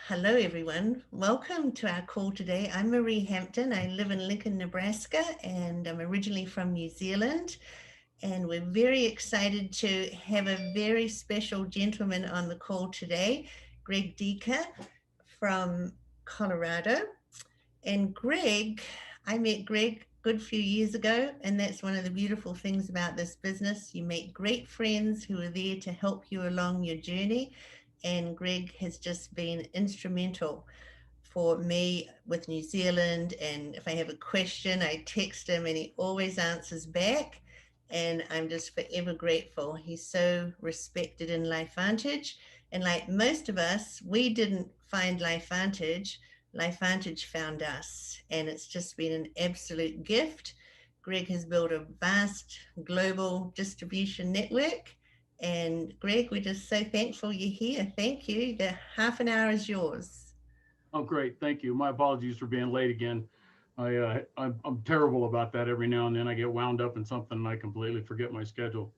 Hello, everyone. Welcome to our call today. I'm Marie Hampton. I live in Lincoln, Nebraska, and I'm originally from New Zealand. And we're very excited to have a very special gentleman on the call today, Greg Decker from Colorado. And Greg, I met Greg a good few years ago, and that's one of the beautiful things about this business. You make great friends who are there to help you along your journey. And Greg has just been instrumental for me with New Zealand. And if I have a question, I text him and he always answers back. And I'm just forever grateful. He's so respected in LifeVantage. And like most of us, we didn't find LifeVantage. LifeVantage found us. And it's just been an absolute gift. Greg has built a vast global distribution network. And Greg, we're just so thankful you're here. Thank you. The half an hour is yours. Oh, great. Thank you. My apologies for being late again. I'm terrible about that. Every now and then I get wound up in something and I completely forget my schedule.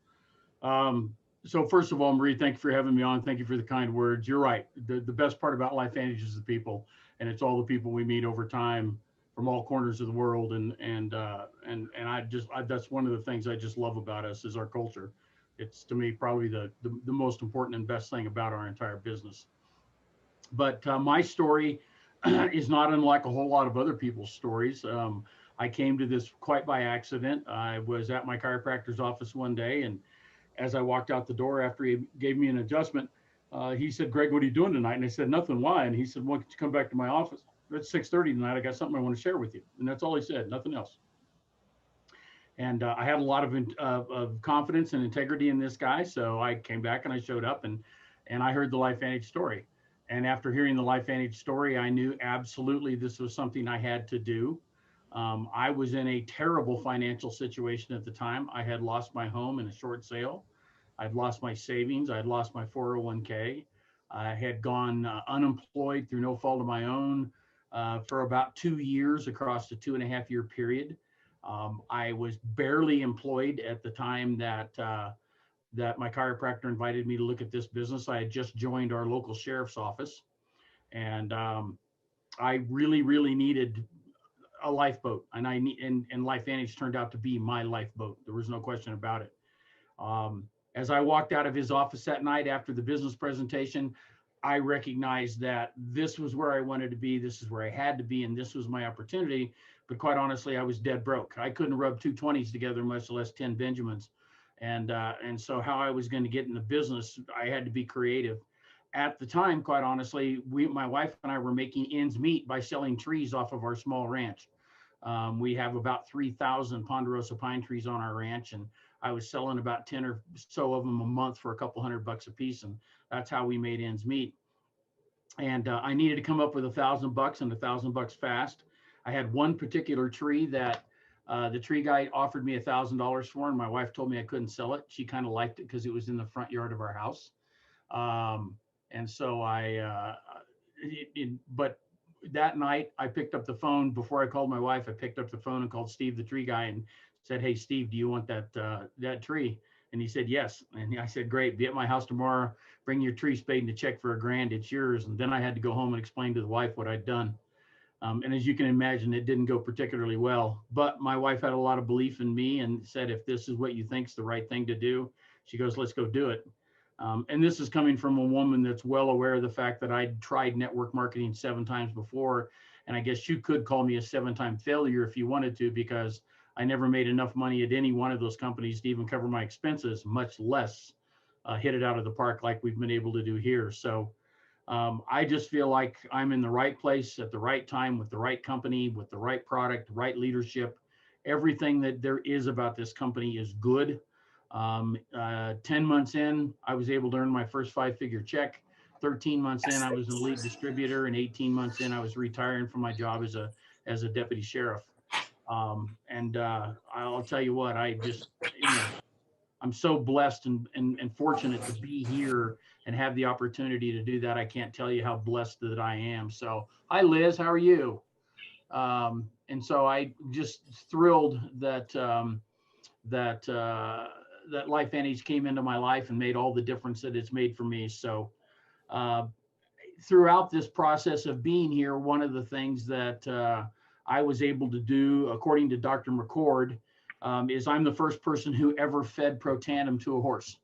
Um, so first of all, Marie, thank you for having me on. Thank you for the kind words. You're right. The best part about LifeVantage is the people, and it's all the people we meet over time from all corners of the world. And that's one of the things I just love about us is our culture. It's to me probably the most important and best thing about our entire business. But my story is not unlike a whole lot of other people's stories. I came to this quite by accident. I was at my chiropractor's office one day, and as I walked out the door after he gave me an adjustment, he said, "Greg, what are you doing tonight?" And I said, "Nothing. Why?" And he said, "Why don't you come back to my office? It's 6:30 tonight. I got something I want to share with you." And that's all he said, nothing else. And I had a lot of confidence and integrity in this guy, so I came back and I showed up and I heard the LifeVantage story. And after hearing the LifeVantage story, I knew absolutely this was something I had to do. I was in a terrible financial situation at the time. I had lost my home in a short sale. I'd lost my savings. I'd lost my 401k. I had gone unemployed through no fault of my own for about 2 years across a 2.5 year period. I was barely employed at the time that my chiropractor invited me to look at this business. I had just joined our local sheriff's office, and I really, really needed a lifeboat, and LifeVantage turned out to be my lifeboat. There was no question about it. As I walked out of his office that night after the business presentation, I recognized that this was where I wanted to be. This is where I had to be, and this was my opportunity. But quite honestly, I was dead broke. I couldn't rub two 20s together, much less 10 Benjamins. And so how I was going to get in the business, I had to be creative. At the time, quite honestly, my wife and I were making ends meet by selling trees off of our small ranch. We have about 3,000 ponderosa pine trees on our ranch, and I was selling about 10 or so of them a month for a couple $100 a piece, and that's how we made ends meet. And I needed to come up with $1,000 and $1,000 fast. I had one particular tree that the tree guy offered me $1,000 for, and my wife told me I couldn't sell it. She kind of liked it because it was in the front yard of our house. And so but that night I picked up the phone before I called my wife. I picked up the phone and called Steve, the tree guy, and said, "Hey, Steve, do you want that tree?" And he said, "Yes." And I said, "Great, be at my house tomorrow. Bring your tree spade and a check for $1,000. It's yours." And then I had to go home and explain to the wife what I'd done. And as you can imagine, it didn't go particularly well. But my wife had a lot of belief in me and said, "If this is what you think's the right thing to do," she goes, "Let's go do it." And this is coming from a woman that's well aware of the fact that I'd tried network marketing 7 times before. And I guess you could call me a 7-time failure if you wanted to, because I never made enough money at any one of those companies to even cover my expenses, much less hit it out of the park like we've been able to do here. So I just feel like I'm in the right place at the right time with the right company, with the right product, right leadership. Everything that there is about this company is good. 10 months in, I was able to earn my first 5-figure check. 13 months in, I was an elite distributor, and 18 months in, I was retiring from my job as a deputy sheriff. And I'll tell you what, I just, I'm so blessed and fortunate to be here and have the opportunity to do that. I can't tell you how blessed that I am. So, hi, Liz, how are you? And so I just thrilled that that LifeVantage came into my life and made all the difference that it's made for me. So uh, throughout this process of being here, one of the things that I was able to do, according to Dr. McCord, is I'm the first person who ever fed Protandim to a horse.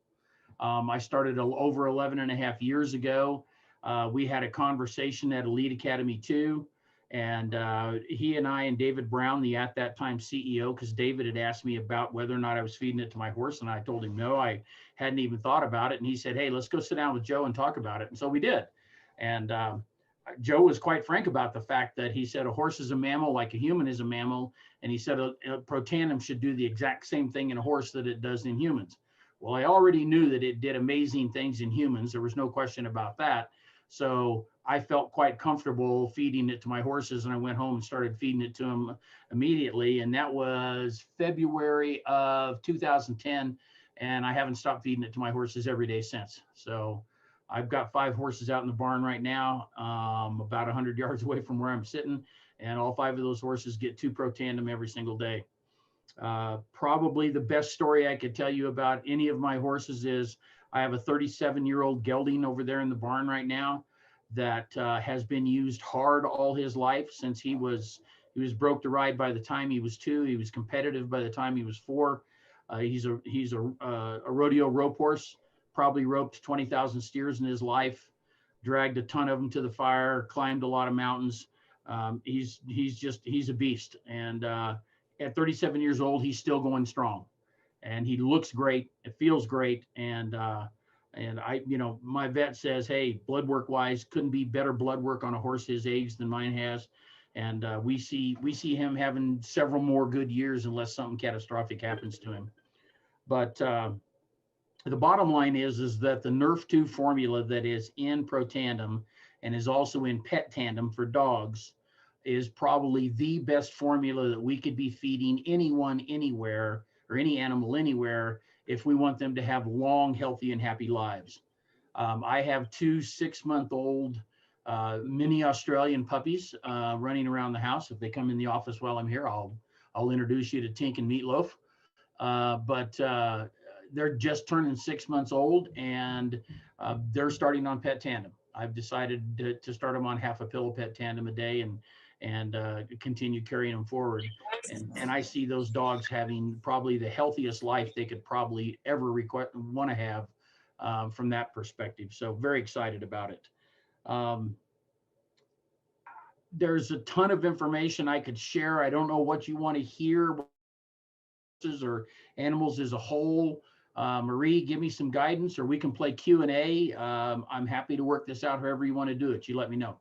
I started over 11 and a half years ago. We had a conversation at Elite Academy 2, and he and I and David Brown, the at that time CEO, because David had asked me about whether or not I was feeding it to my horse, and I told him no, I hadn't even thought about it. And he said, hey, let's go sit down with Joe and talk about it. And so we did. And Joe was quite frank about the fact that he said a horse is a mammal like a human is a mammal. And he said a Protandim should do the exact same thing in a horse that it does in humans. Well, I already knew that it did amazing things in humans. There was no question about that. So I felt quite comfortable feeding it to my horses, and I went home and started feeding it to them immediately. And that was February of 2010. And I haven't stopped feeding it to my horses every day since. So I've got 5 horses out in the barn right now, about 100 yards away from where I'm sitting. And all 5 of those horses get 2 Protandim every single day. Probably the best story I could tell you about any of my horses is I have a 37-year-old gelding over there in the barn right now that has been used hard all his life since he was broke to ride by the time he was 2. He was competitive by the time he was 4. He's a rodeo rope horse, probably roped 20,000 steers in his life, dragged a ton of them to the fire, climbed a lot of mountains. He's a beast. And at 37 years old, he's still going strong, and he looks great. It feels great. And I, my vet says, hey, blood work wise, couldn't be better blood work on a horse his age than mine has. And we see him having several more good years unless something catastrophic happens to him. But the bottom line is that the Nerf 2 formula that is in Protandim and is also in Pet Tandem for dogs is probably the best formula that we could be feeding anyone, anywhere, or any animal anywhere if we want them to have long, healthy, and happy lives. I have 2 6-month-old mini Australian puppies running around the house. If they come in the office while I'm here, I'll introduce you to Tink and Meatloaf. But they're just turning 6 months old, and they're starting on Pet Tandem. I've decided to start them on half a pill of Pet Tandem a day and continue carrying them forward. And I see those dogs having probably the healthiest life they could probably ever want to have from that perspective. So very excited about it. There's a ton of information I could share. I don't know what you want to hear, or animals as a whole. Marie, give me some guidance, or we can play Q&A. I'm happy to work this out however you want to do it. You let me know.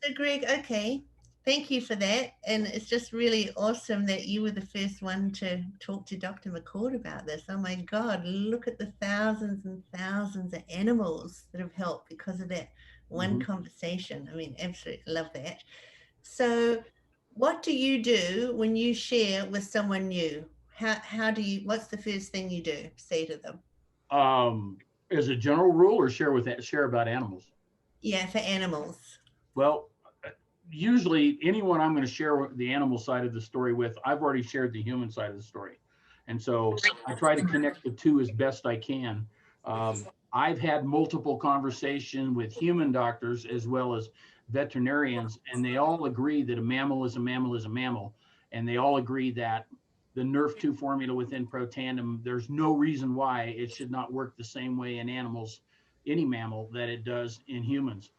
So Greg, okay, thank you for that. And it's just really awesome that you were the first one to talk to Dr. McCord about this. Oh my God, look at the thousands and thousands of animals that have helped because of that one conversation. I mean, absolutely love that. So what do you do when you share with someone new? How do you, what's the first thing you do, say to them? As a general rule, or share about animals? Yeah, for animals. Well, usually anyone I'm going to share the animal side of the story with, I've already shared the human side of the story. And so I try to connect the two as best I can. I've had multiple conversations with human doctors as well as veterinarians, and they all agree that a mammal is a mammal is a mammal. And they all agree that the Nerf 2 formula within Protandim, there's no reason why it should not work the same way in animals, any mammal, that it does in humans.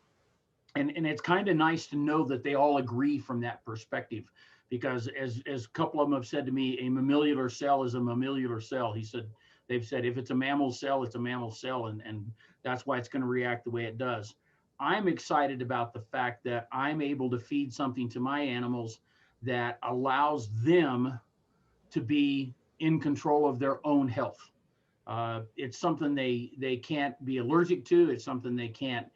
And it's kind of nice to know that they all agree from that perspective, because as a couple of them have said to me, a mammalian cell is a mammalian cell. They've said if it's a mammal cell, it's a mammal cell, and that's why it's going to react the way it does. I'm excited about the fact that I'm able to feed something to my animals that allows them to be in control of their own health. It's something they can't be allergic to. It's something they can't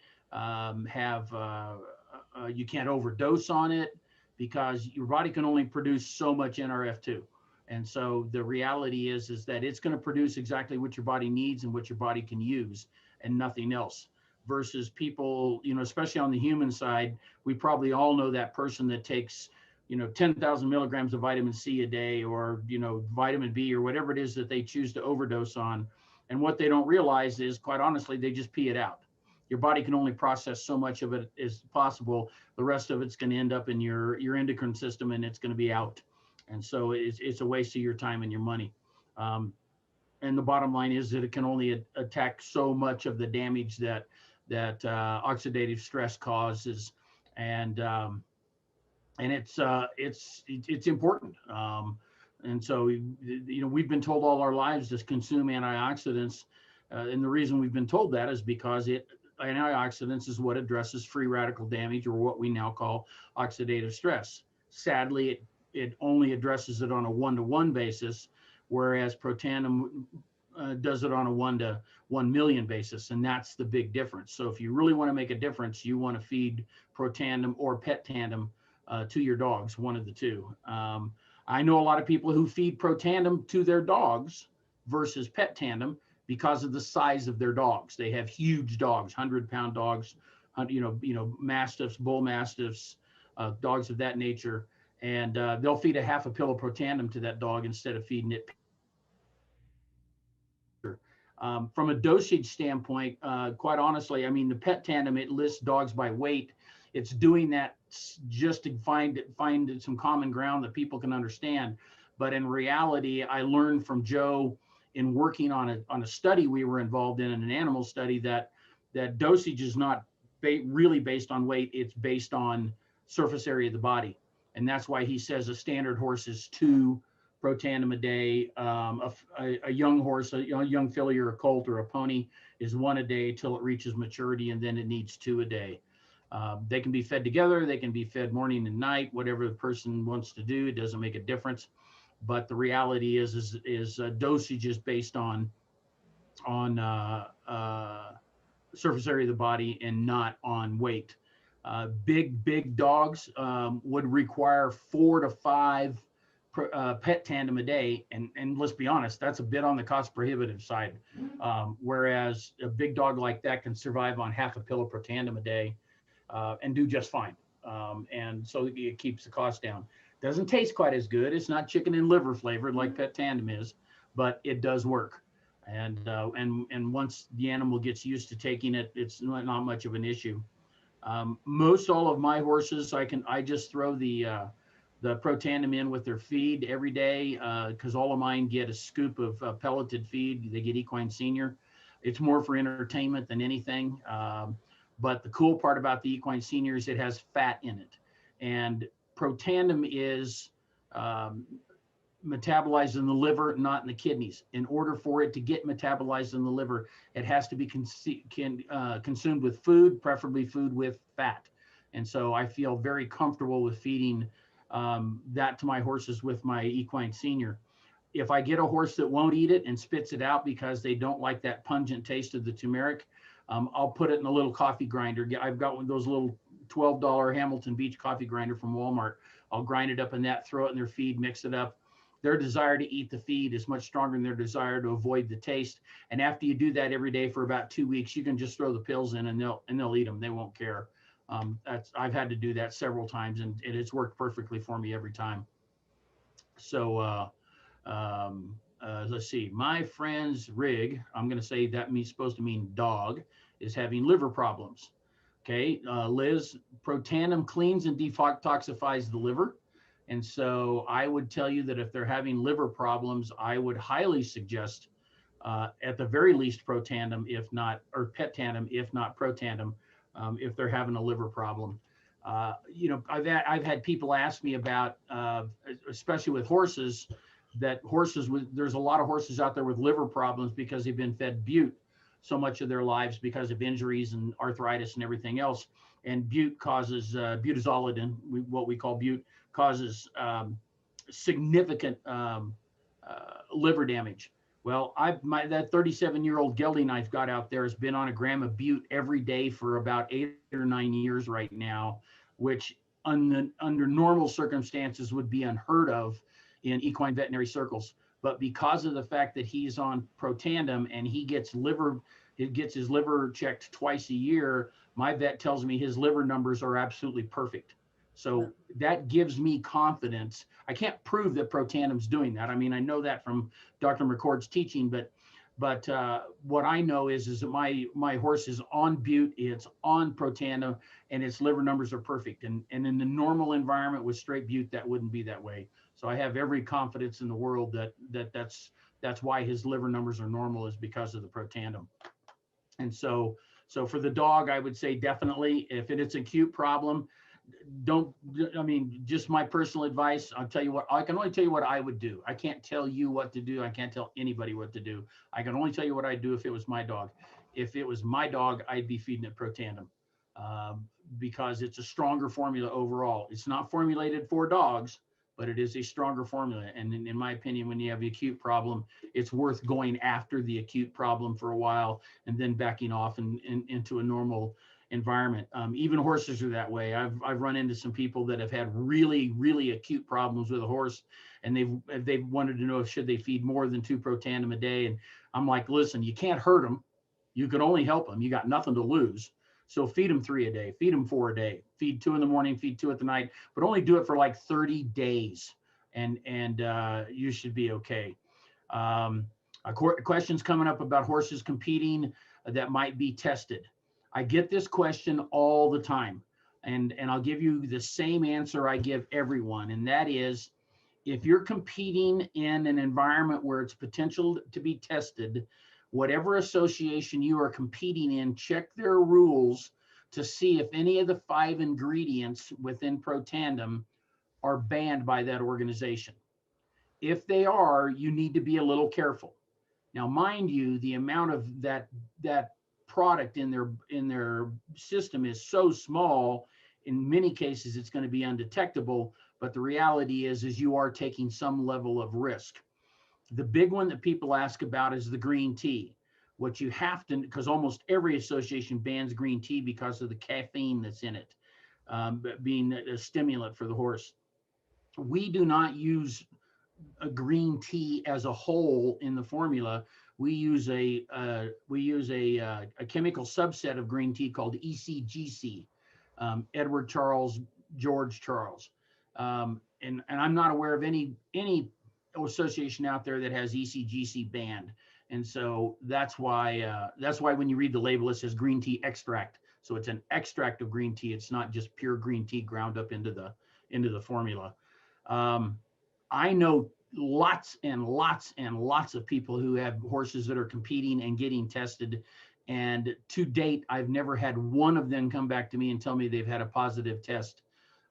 you can't overdose on it, because your body can only produce so much NRF2. And so the reality is that it's going to produce exactly what your body needs and what your body can use, and nothing else. Versus people, especially on the human side, we probably all know that person that takes, 10,000 milligrams of vitamin C a day, or, vitamin B, or whatever it is that they choose to overdose on. And what they don't realize is, quite honestly, they just pee it out. your body can only process so much of it as possible. The rest of it's going to end up in your endocrine system, and it's going to be out. And so it's a waste of your time and your money. And the bottom line is that it can only attack so much of the damage that oxidative stress causes, and it's important. And so, we've been told all our lives to consume antioxidants, and the reason we've been told that is because antioxidants is what addresses free radical damage, or what we now call oxidative stress. Sadly, it only addresses it on a 1-to-1 basis, whereas Protandim does it on a 1 to 1 million basis, and that's the big difference. So if you really want to make a difference, you want to feed Protandim or Petandim to your dogs, one of the two. I know a lot of people who feed Protandim to their dogs versus Petandim because of the size of their dogs. They have huge dogs, 100-pound dogs, mastiffs, bull mastiffs, dogs of that nature, and they'll feed a half a pill of Protandim to that dog instead of feeding it. From a dosage standpoint, quite honestly, I mean, the Petandim, it lists dogs by weight. It's doing that just to find some common ground that people can understand. But in reality, I learned from Joe in working on a study we were involved in, an animal study, that dosage is not really based on weight. It's based on surface area of the body. And that's why he says a standard horse is 2 Protandim a day. A young horse, a young filly or a colt or a pony is 1 a day till it reaches maturity, and then it needs 2 a day. They can be fed together. They can be fed morning and night, whatever the person wants to do. It doesn't make a difference. But the reality is dosage is based on surface area of the body and not on weight. Big dogs would require 4 to 5 Petandim a day, and let's be honest, that's a bit on the cost prohibitive side. Whereas a big dog like that can survive on half a pill of Protandim a day and do just fine. And so it keeps the cost down. Doesn't taste quite as good. It's not chicken and liver flavored like Petandim is, but it does work. And once the animal gets used to taking it, it's not much of an issue. Most all of my horses, I just throw the Protandim in with their feed every day, because all of mine get a scoop of pelleted feed. They get Equine Senior. It's more for entertainment than anything. But the cool part about the Equine Senior is it has fat in it, and Protandim is metabolized in the liver, not in the kidneys. In order for it to get metabolized in the liver, it has to be consumed with food, preferably food with fat. And so I feel very comfortable with feeding that to my horses with my Equine Senior. If I get a horse that won't eat it and spits it out because they don't like that pungent taste of the turmeric, I'll put it in a little coffee grinder. I've got one of those little $12 Hamilton Beach coffee grinder from Walmart. I'll grind it up in that, throw it in their feed, mix it up. Their desire to eat the feed is much stronger than their desire to avoid the taste. And after you do that every day for about 2 weeks, you can just throw the pills in and they'll eat them. They won't care. I've had to do that several times, and it's worked perfectly for me every time. So let's see. My friend's rig, I'm going to say that supposed to mean dog, is having liver problems. Okay, Liz, Protandim cleans and detoxifies the liver. And so I would tell you that if they're having liver problems, I would highly suggest, at the very least, Protandim, or Petandim, if not Protandim, if they're having a liver problem. I've had people ask me about, especially with horses, there's a lot of horses out there with liver problems because they've been fed bute so much of their lives because of injuries and arthritis and everything else. And bute causes butazolidine, what we call bute, causes significant liver damage. Well, that 37-year-old gelding I've got out there has been on a gram of bute every day for about 8 or 9 years right now, which under normal circumstances would be unheard of in equine veterinary circles. But because of the fact that he's on Protandim and he gets his liver checked twice a year, my vet tells me his liver numbers are absolutely perfect. So that gives me confidence. I can't prove that Protandim's doing that. I mean, I know that from Dr. McCord's teaching, but But what I know is that my horse is on bute, it's on Protandim, and its liver numbers are perfect. And in the normal environment with straight bute, that wouldn't be that way. So I have every confidence in the world that's why his liver numbers are normal, is because of the Protandim. And so for the dog, I would say definitely, if it's an acute problem, don't, I mean, just my personal advice, I'll tell you what, I can only tell you what I would do. I can't tell you what to do. I can't tell anybody what to do. I can only tell you what I'd do if it was my dog. If it was my dog, I'd be feeding it Protandim, because it's a stronger formula overall. It's not formulated for dogs, but it is a stronger formula. And in my opinion, when you have the acute problem, it's worth going after the acute problem for a while and then backing off and into a normal environment. Even horses are that way. I've run into some people that have had really acute problems with a horse, and they've wanted to know if should they feed more than 2 Protandim a day. And I'm like, listen, you can't hurt them. You can only help them. You got nothing to lose. So feed them 3 a day, feed them 4 a day, feed 2 in the morning, feed 2 at the night, but only do it for like 30 days, and you should be okay. Questions coming up about horses competing that might be tested. I get this question all the time, and I'll give you the same answer I give everyone, and that is, if you're competing in an environment where it's potential to be tested, whatever association you are competing in, check their rules to see if any of the 5 ingredients within Protandim are banned by that organization. If they are, you need to be a little careful. Now, mind you, the amount of that product in their system is so small, in many cases it's going to be undetectable, but the reality is you are taking some level of risk. The big one that people ask about is the green tea. What you have to, because almost every association bans green tea because of the caffeine that's in it, being a stimulant for the horse. We do not use a green tea as a whole in the formula. We use a chemical subset of green tea called ECGC, Edward Charles, George Charles, and I'm not aware of any association out there that has ECGC banned. And so that's why when you read the label, it says green tea extract. So it's an extract of green tea. It's not just pure green tea ground up into the formula. I know lots and lots and lots of people who have horses that are competing and getting tested. And to date, I've never had one of them come back to me and tell me they've had a positive test,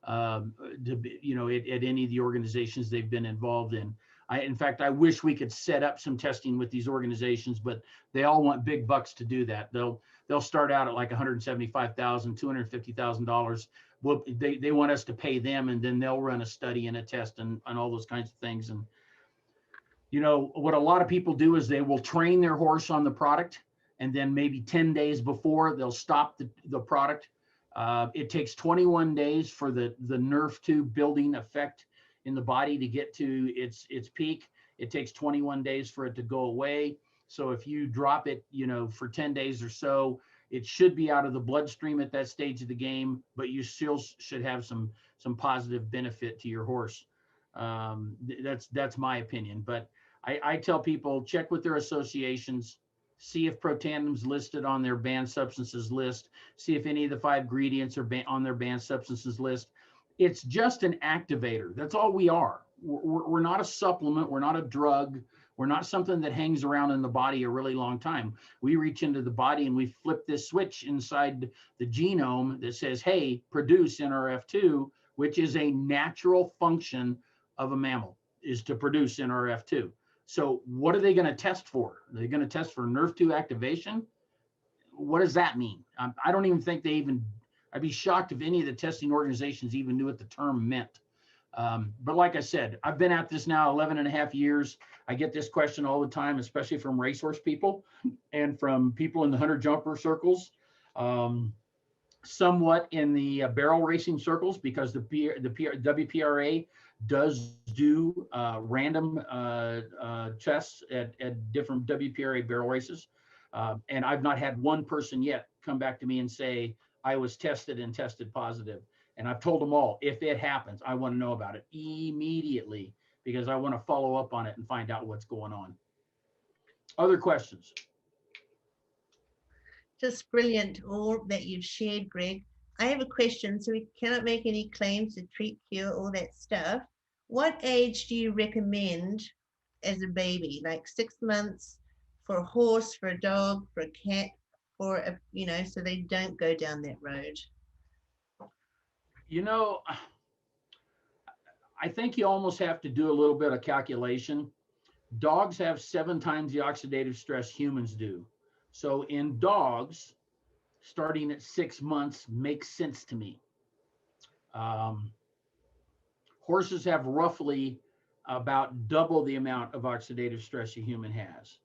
at any of the organizations they've been involved in. In fact, I wish we could set up some testing with these organizations, but they all want big bucks to do that. They'll start out at like $175,000, $250,000. Well, they want us to pay them, and then they'll run a study and a test and all those kinds of things. And what a lot of people do is they will train their horse on the product, and then maybe 10 days before they'll stop the product. It takes 21 days for the Nrf2 building effect in the body to get to its peak. It takes 21 days for it to go away. So if you drop it, for 10 days or so, it should be out of the bloodstream at that stage of the game, but you still should have some positive benefit to your horse. That's my opinion. But I tell people, check with their associations, see if Protandim's listed on their banned substances list, see if any of the 5 ingredients are on their banned substances list. It's just an activator. That's all we are. We're not a supplement. We're not a drug. We're not something that hangs around in the body a really long time. We reach into the body and we flip this switch inside the genome that says, hey, produce NRF2, which is a natural function of a mammal, is to produce NRF2. So what are they going to test for? Are they going to test for Nrf2 activation? What does that mean? I don't even think I'd be shocked if any of the testing organizations even knew what the term meant. But like I said, I've been at this now 11 and a half years. I get this question all the time, especially from racehorse people and from people in the hunter jumper circles, somewhat in the barrel racing circles, because the WPRA does do random tests at different WPRA barrel races. And I've not had one person yet come back to me and say, I was tested and tested positive. And I've told them all, if it happens, I want to know about it immediately, because I want to follow up on it and find out what's going on. Other questions? Just brilliant, all that you've shared, Greg. I have a question. So we cannot make any claims to treat, cure, all that stuff. What age do you recommend as a baby? Like 6 months for a horse, for a dog, for a cat, for a, so they don't go down that road. You know, I think you almost have to do a little bit of calculation. Dogs have 7 times the oxidative stress humans do. So in dogs, starting at 6 months makes sense to me. Um, Horses have roughly about double the amount of oxidative stress a human has.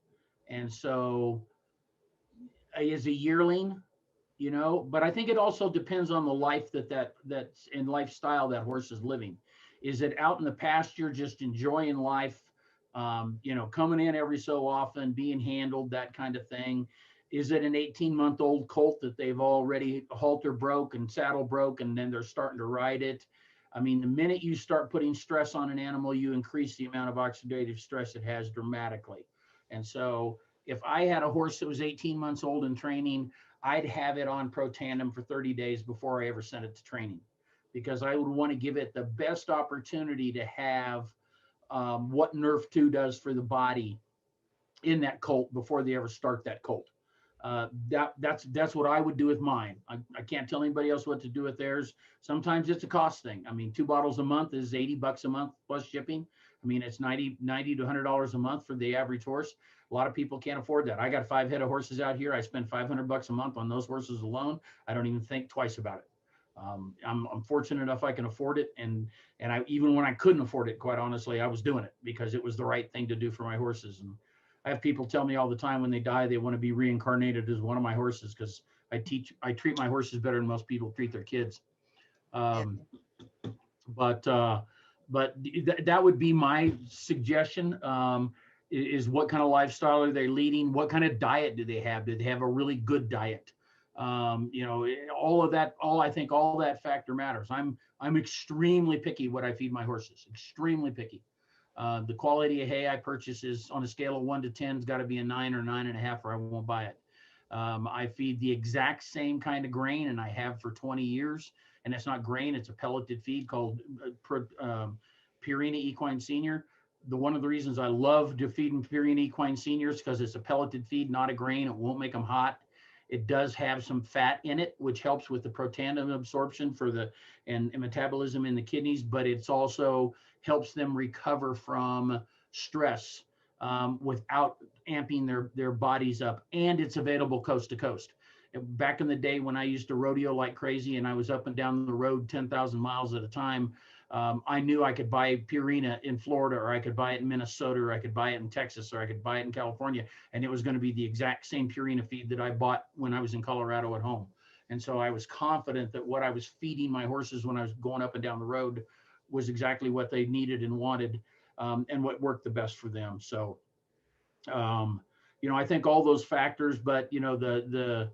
And so is a yearling, but I think it also depends on the life that's in lifestyle that horse is living. Is it out in the pasture just enjoying life, coming in every so often, being handled, that kind of thing? Is it an 18-month-old colt that they've already halter broke and saddle broke and then they're starting to ride it? I mean, the minute you start putting stress on an animal, you increase the amount of oxidative stress it has dramatically. And so if I had a horse that was 18 months old in training, I'd have it on Protandim for 30 days before I ever sent it to training, because I would want to give it the best opportunity to have what Nerf 2 does for the body in that colt before they ever start that colt. That's what I would do with mine. I can't tell anybody else what to do with theirs. Sometimes it's a cost thing. I mean, 2 bottles a month is $80 a month plus shipping. I mean, it's 90 to $100 a month for the average horse. A lot of people can't afford that. I got 5 head of horses out here. I spend $500 a month on those horses alone. I don't even think twice about it. I'm fortunate enough I can afford it, and I, even when I couldn't afford it, quite honestly, I was doing it because it was the right thing to do for my horses. And I have people tell me all the time when they die they want to be reincarnated as one of my horses, because I treat my horses better than most people treat their kids. Um, but that would be my suggestion. Is what kind of lifestyle are they leading? What kind of diet do they have? Do they have a really good diet? All of that, I think all that factor matters. I'm extremely picky what I feed my horses, extremely picky. The quality of hay I purchase is on a scale of 1 to 10, it's got to be a 9 or 9.5, or I won't buy it. I feed the exact same kind of grain, and I have for 20 years. And it's not grain, it's a pelleted feed called Purina Equine Senior. One of the reasons I love to feed Purina Equine Senior is because it's a pelleted feed, not a grain. It won't make them hot. It does have some fat in it, which helps with the Protandim absorption and metabolism in the kidneys, but it's also helps them recover from stress without amping their bodies up. And it's available coast to coast. Back in the day when I used to rodeo like crazy and I was up and down the road 10,000 miles at a time, I knew I could buy Purina in Florida, or I could buy it in Minnesota, or I could buy it in Texas, or I could buy it in California, and it was going to be the exact same Purina feed that I bought when I was in Colorado at home. And so I was confident that what I was feeding my horses when I was going up and down the road was exactly what they needed and wanted, and what worked the best for them. So, I think all those factors, but the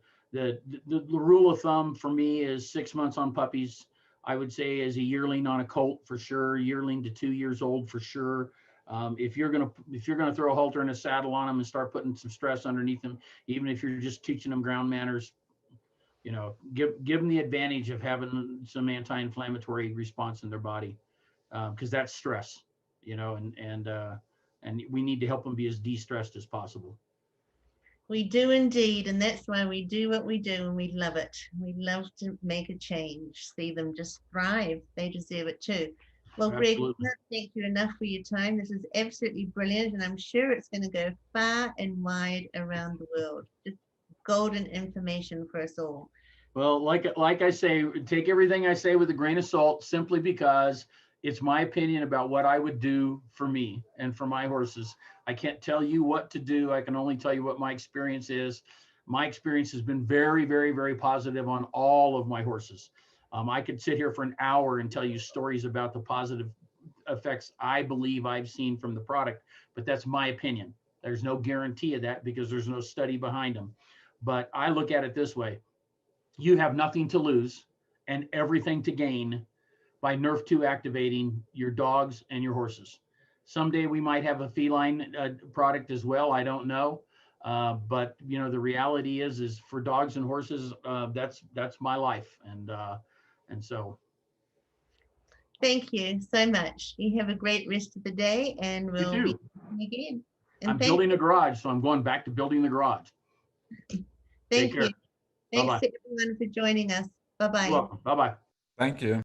rule of thumb for me is 6 months on puppies. I would say as a yearling on a colt for sure, yearling to 2 years old for sure. If you're gonna throw a halter and a saddle on them and start putting some stress underneath them, even if you're just teaching them ground manners, give them the advantage of having some anti-inflammatory response in their body, because that's stress, and we need to help them be as de-stressed as possible. We do indeed, and that's why we do what we do, and we love it. We love to make a change, see them just thrive. They deserve it too. Well, Greg, I can't thank you enough for your time. This is absolutely brilliant, and I'm sure it's going to go far and wide around the world. Just golden information for us all. Well, like I say, take everything I say with a grain of salt, simply because it's my opinion about what I would do for me and for my horses. I can't tell you what to do. I can only tell you what my experience is. My experience has been very, very, very positive on all of my horses. I could sit here for an hour and tell you stories about the positive effects I believe I've seen from the product, but that's my opinion. There's no guarantee of that because there's no study behind them. But I look at it this way. You have nothing to lose and everything to gain by Nerf 2 activating your dogs and your horses. Someday we might have a feline product as well. I don't know. But you know, the reality is for dogs and horses, that's my life. And so. Thank you so much. You have a great rest of the day, and You we'll be too. talking again. And I'm building a garage, so I'm going back to building the garage. Take thank care. you. Thanks Bye-bye. to everyone for joining us. Bye-bye. You're welcome. Bye-bye. Thank you.